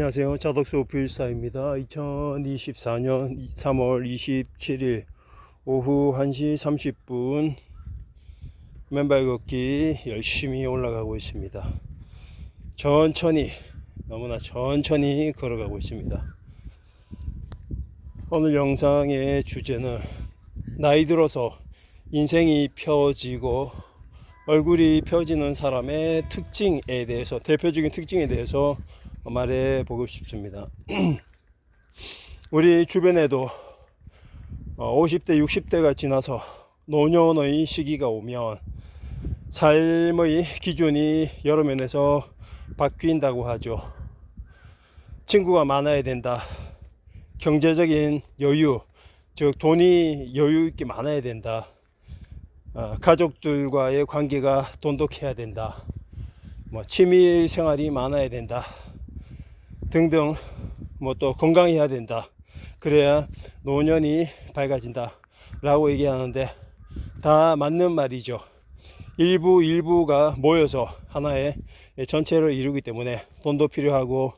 안녕하세요. 자덕수 필사입니다. 2024년 3월 27일 오후 1시 30분 맨발 걷기 열심히 올라가고 있습니다. 천천히, 너무나 천천히 걸어가고 있습니다. 오늘 영상의 주제는 나이 들어서 인생이 펴지고 얼굴이 펴지는 사람의 특징에 대해서, 대표적인 특징에 대해서 말해 보고 싶습니다. 우리 주변에도 50대 60대가 지나서 노년의 시기가 오면 삶의 기준이 여러 면에서 바뀐다고 하죠. 친구가 많아야 된다, 경제적인 여유, 즉 돈이 여유 있게 많아야 된다, 가족들과의 관계가 돈독해야 된다, 취미 생활이 많아야 된다 등등, 또 건강해야 된다, 그래야 노년이 밝아진다 라고 얘기하는데 다 맞는 말이죠. 일부가 모여서 하나의 전체를 이루기 때문에 돈도 필요하고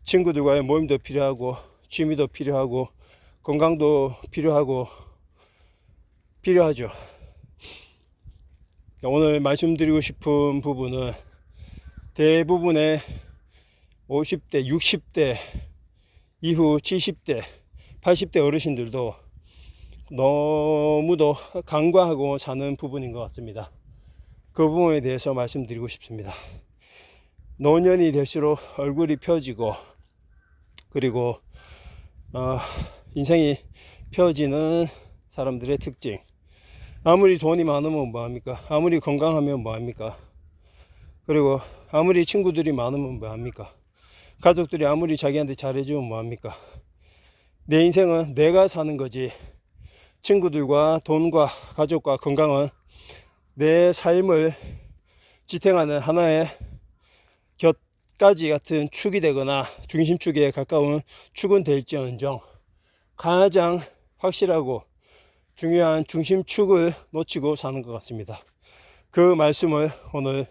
친구들과의 모임도 필요하고 취미도 필요하고 건강도 필요하죠. 오늘 말씀드리고 싶은 부분은 대부분의 50대, 60대 이후 70대, 80대 어르신들도 너무도 간과하고 사는 부분인 것 같습니다. 그 부분에 대해서 말씀드리고 싶습니다. 노년이 될수록 얼굴이 펴지고, 그리고 인생이 펴지는 사람들의 특징. 아무리 돈이 많으면 뭐합니까? 아무리 건강하면 뭐합니까? 그리고 아무리 친구들이 많으면 뭐합니까? 가족들이 아무리 자기한테 잘해주면 뭐합니까? 내 인생은 내가 사는 거지, 친구들과 돈과 가족과 건강은 내 삶을 지탱하는 하나의 곁가지 같은 축이 되거나 중심축에 가까운 축은 될지언정 가장 확실하고 중요한 중심축을 놓치고 사는 것 같습니다. 그 말씀을 오늘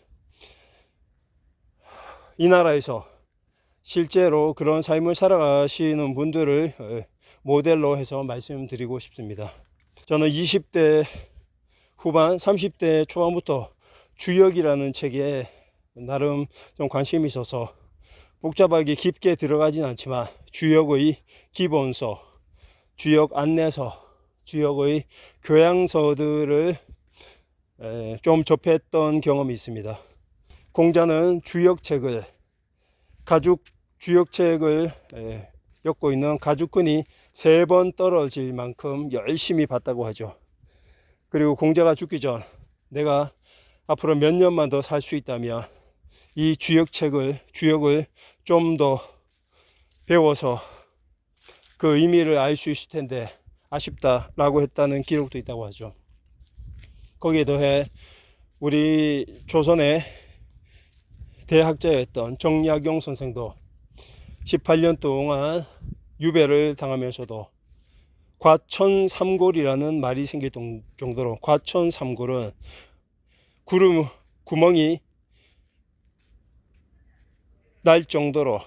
이 나라에서 실제로 그런 삶을 살아가시는 분들을 모델로 해서 말씀드리고 싶습니다. 저는 20대 후반, 30대 초반부터 주역이라는 책에 나름 좀 관심이 있어서 복잡하게 깊게 들어가진 않지만 주역의 기본서, 주역 안내서, 주역의 교양서들을 좀 접했던 경험이 있습니다. 공자는 주역책을, 주역책을 엮고 있는 가죽끈이 3번 떨어질 만큼 열심히 봤다고 하죠. 그리고 공자가 죽기 전 내가 앞으로 몇 년만 더 살 수 있다면 이 주역을 좀 더 배워서 그 의미를 알 수 있을 텐데 아쉽다라고 했다는 기록도 있다고 하죠. 거기에 더해 우리 조선의 대학자였던 정약용 선생도 18년 동안 유배를 당하면서도 과천삼골이라는 말이 생길 정도로, 과천삼골은 구멍이 날 정도로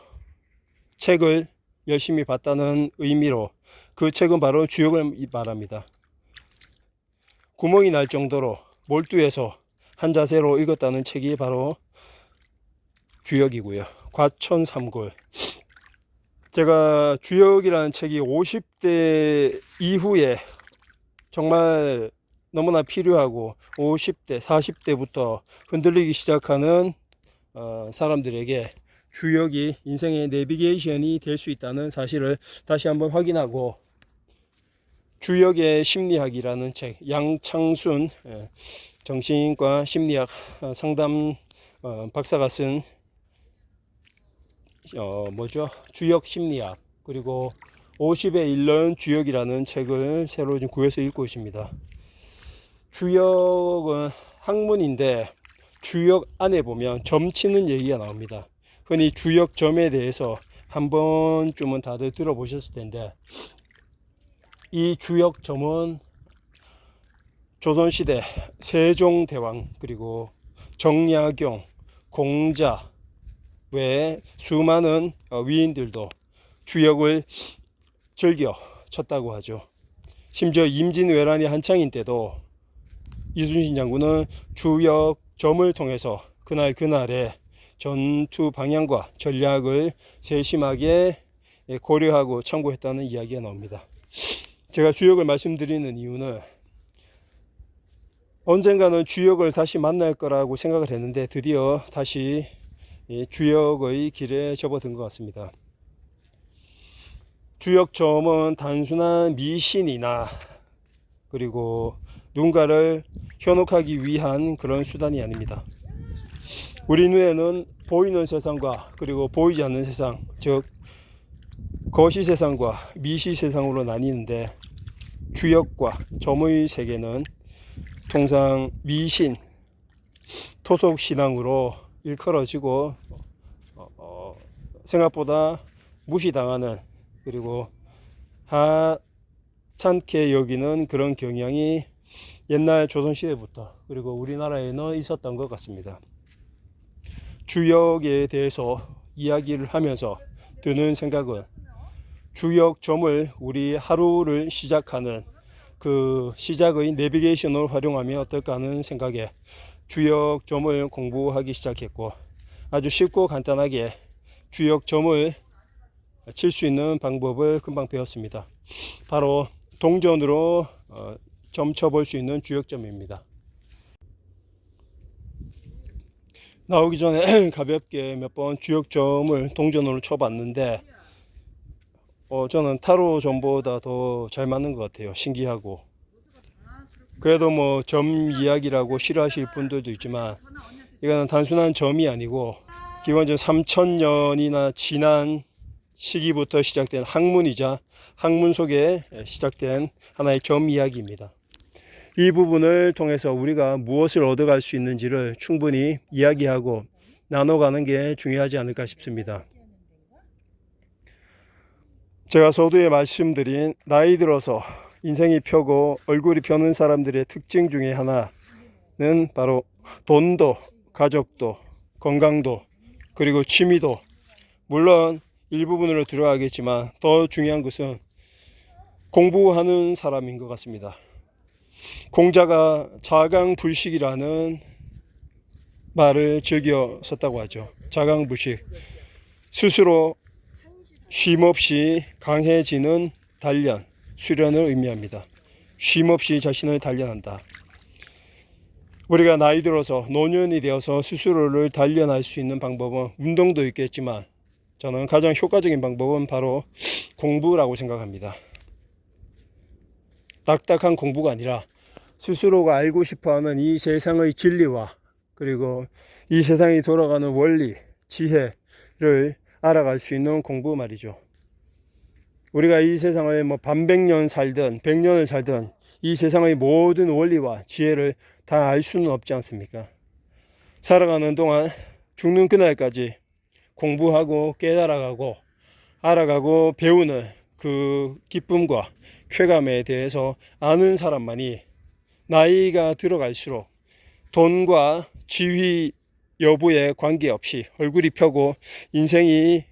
책을 열심히 봤다는 의미로, 그 책은 바로 주역을 말합니다. 구멍이 날 정도로 몰두해서 한 자세로 읽었다는 책이 바로 주역이고요. 과천삼골. 제가 주역이라는 책이 50대 이후에 정말 너무나 필요하고 50대, 40대부터 흔들리기 시작하는 사람들에게 주역이 인생의 내비게이션이 될 수 있다는 사실을 다시 한번 확인하고, 주역의 심리학이라는 책, 양창순 정신과 심리학 상담 박사가 쓴 주역 심리학, 그리고 50에 읽는 주역이라는 책을 새로 좀 구해서 읽고 있습니다. 주역은 학문인데 주역 안에 보면 점치는 얘기가 나옵니다. 흔히 주역점에 대해서 한 번쯤은 다들 들어보셨을 텐데, 이 주역점은 조선시대 세종대왕, 그리고 정약용, 공자의 외에 수많은 위인들도 주역을 즐겨 쳤다고 하죠. 심지어 임진왜란이 한창인 때도 이순신 장군은 주역점을 통해서 그날 그날의 전투 방향과 전략을 세심하게 고려하고 참고했다는 이야기가 나옵니다. 제가 주역을 말씀드리는 이유는 언젠가는 주역을 다시 만날 거라고 생각을 했는데 드디어 다시 주역의 길에 접어든 것 같습니다. 주역점은 단순한 미신이나 그리고 누군가를 현혹하기 위한 그런 수단이 아닙니다. 우리 눈에는 보이는 세상과 그리고 보이지 않는 세상, 즉 거시 세상과 미시 세상으로 나뉘는데 주역과 점의 세계는 통상 미신, 토속 신앙으로 일컬어지고 생각보다 무시당하는 그리고 하찮게 여기는 그런 경향이 옛날 조선시대부터 그리고 우리나라에는 있었던 것 같습니다. 주역에 대해서 이야기를 하면서 드는 생각은 주역점을 우리 하루를 시작하는 그 시작의 내비게이션을 활용하면 어떨까 하는 생각에 주역점을 공부하기 시작했고 아주 쉽고 간단하게 주역점을 칠 수 있는 방법을 금방 배웠습니다. 바로 동전으로 점 쳐볼 수 있는 주역점입니다. 나오기 전에 가볍게 몇 번 주역점을 동전으로 쳐봤는데 저는 타로 점보다 더 잘 맞는 것 같아요. 신기하고. 그래도 뭐 점 이야기라고 싫어하실 분들도 있지만 이거는 단순한 점이 아니고 기원전 3000년이나 지난 시기부터 시작된 학문이자 학문 속에 시작된 하나의 점 이야기입니다. 이 부분을 통해서 우리가 무엇을 얻어갈 수 있는지를 충분히 이야기하고 나눠가는 게 중요하지 않을까 싶습니다. 제가 서두에 말씀드린 나이 들어서 인생이 펴고 얼굴이 펴는 사람들의 특징 중에 하나는 바로 돈도, 가족도, 건강도, 그리고 취미도 물론 일부분으로 들어가겠지만 더 중요한 것은 공부하는 사람인 것 같습니다. 공자가 자강불식이라는 말을 즐겨 썼다고 하죠. 자강불식, 스스로 쉼없이 강해지는 단련, 수련을 의미합니다. 쉼없이 자신을 단련한다. 우리가 나이 들어서 노년이 되어서 스스로를 단련할 수 있는 방법은 운동도 있겠지만 저는 가장 효과적인 방법은 바로 공부라고 생각합니다. 딱딱한 공부가 아니라 스스로가 알고 싶어하는 이 세상의 진리와 그리고 이 세상이 돌아가는 원리, 지혜를 알아갈 수 있는 공부 말이죠. 우리가 이 세상을 반백년 살든 100년을 살든 이 세상의 모든 원리와 지혜를 다 알 수는 없지 않습니까? 살아가는 동안 죽는 그날까지 공부하고 깨달아가고 알아가고 배우는 그 기쁨과 쾌감에 대해서 아는 사람만이 나이가 들어갈수록 돈과 지위 여부에 관계없이 얼굴이 펴고 인생이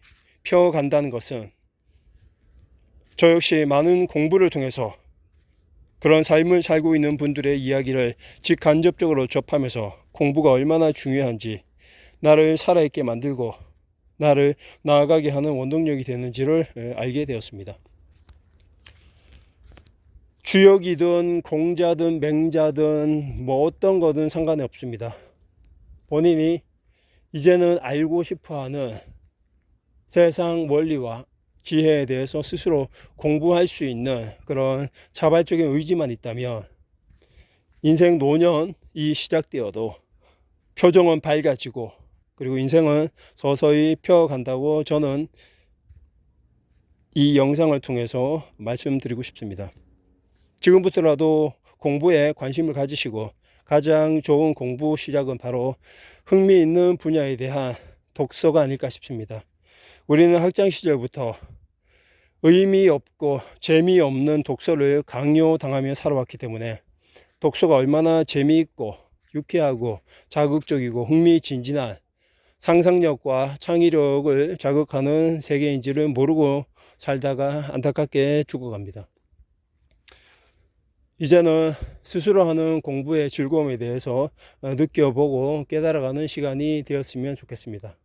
펴간다는 것은 저 역시 많은 공부를 통해서 그런 삶을 살고 있는 분들의 이야기를 직간접적으로 접하면서 공부가 얼마나 중요한지 나를 살아있게 만들고 나를 나아가게 하는 원동력이 되는지를 알게 되었습니다. 주역이든 공자든 맹자든 어떤 거든 상관이 없습니다. 본인이 이제는 알고 싶어하는 세상 원리와 지혜에 대해서 스스로 공부할 수 있는 그런 자발적인 의지만 있다면 인생 노년이 시작되어도 표정은 밝아지고 그리고 인생은 서서히 펴간다고 저는 이 영상을 통해서 말씀드리고 싶습니다. 지금부터라도 공부에 관심을 가지시고 가장 좋은 공부 시작은 바로 흥미있는 분야에 대한 독서가 아닐까 싶습니다. 우리는 학창 시절부터 의미 없고 재미없는 독서를 강요당하며 살아왔기 때문에 독서가 얼마나 재미있고 유쾌하고 자극적이고 흥미진진한 상상력과 창의력을 자극하는 세계인지를 모르고 살다가 안타깝게 죽어갑니다. 이제는 스스로 하는 공부의 즐거움에 대해서 느껴보고 깨달아가는 시간이 되었으면 좋겠습니다.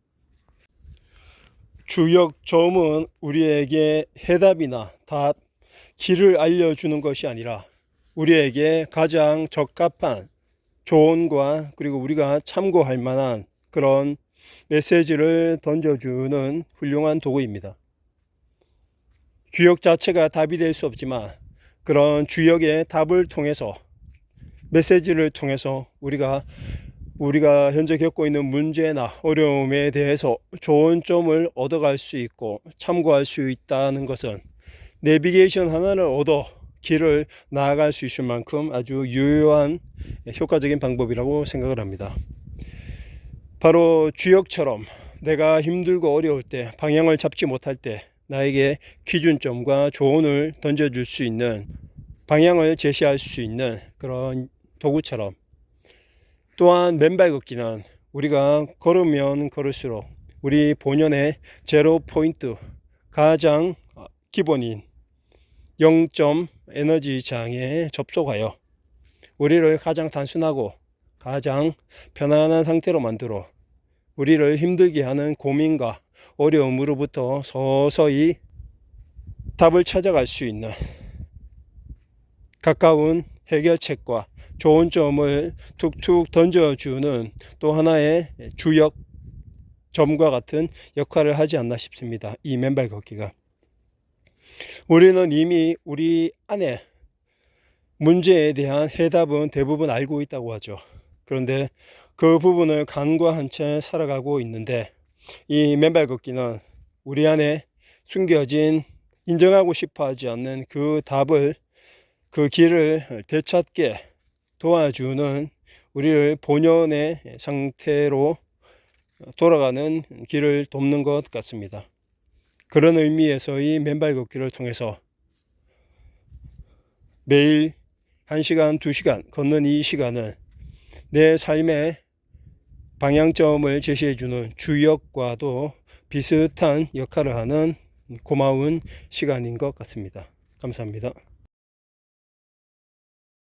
주역점은 우리에게 해답이나 답, 길을 알려주는 것이 아니라 우리에게 가장 적합한 조언과 그리고 우리가 참고할 만한 그런 메시지를 던져주는 훌륭한 도구입니다. 주역 자체가 답이 될 수 없지만 그런 주역의 답을 통해서 메시지를 통해서 우리가 현재 겪고 있는 문제나 어려움에 대해서 좋은 점을 얻어갈 수 있고 참고할 수 있다는 것은 내비게이션 하나를 얻어 길을 나아갈 수 있을 만큼 아주 유효한 효과적인 방법이라고 생각을 합니다. 바로 주역처럼 내가 힘들고 어려울 때, 방향을 잡지 못할 때 나에게 기준점과 조언을 던져줄 수 있는, 방향을 제시할 수 있는 그런 도구처럼, 또한 맨발 걷기는 우리가 걸으면 걸을수록 우리 본연의 제로 포인트, 가장 기본인 0점 에너지 장에 접속하여 우리를 가장 단순하고 가장 편안한 상태로 만들어 우리를 힘들게 하는 고민과 어려움으로부터 서서히 답을 찾아갈 수 있는 가까운 해결책과 좋은 점을 툭툭 던져주는 또 하나의 주역 점과 같은 역할을 하지 않나 싶습니다. 이 맨발 걷기가. 우리는 이미 우리 안에 문제에 대한 해답은 대부분 알고 있다고 하죠. 그런데 그 부분을 간과한 채 살아가고 있는데, 이 맨발 걷기는 우리 안에 숨겨진, 인정하고 싶어 하지 않는 그 답을, 그 길을 되찾게 도와주는, 우리를 본연의 상태로 돌아가는 길을 돕는 것 같습니다. 그런 의미에서 이 맨발 걷기를 통해서 매일 1시간, 2시간 걷는 이 시간은 내 삶의 방향점을 제시해주는 주역과도 비슷한 역할을 하는 고마운 시간인 것 같습니다. 감사합니다.